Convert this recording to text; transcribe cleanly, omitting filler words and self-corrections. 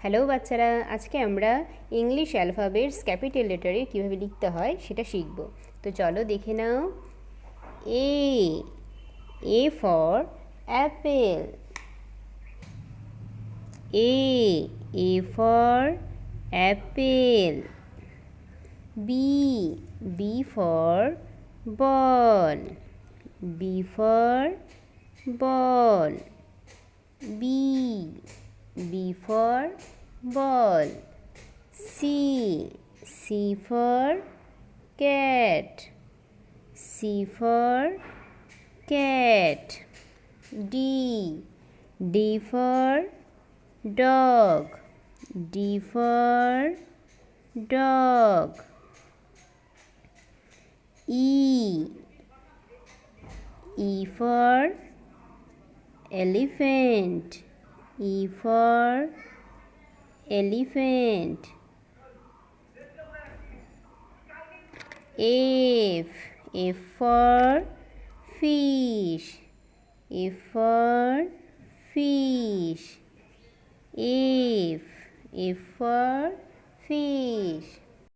Hello বাচ্চারা, আজকে আমরা ইংলিশ অ্যালফাবেটস ক্যাপিটাল লেটারে কীভাবে লিখতে হয় সেটা শিখব। তো চলো দেখে নাও। A for apple. A for apple. B for ball. B for ball. B for ball. C for cat. C for cat. D for dog. D for dog. E for elephant. E for elephant. F for fish. F for fish. F for fish.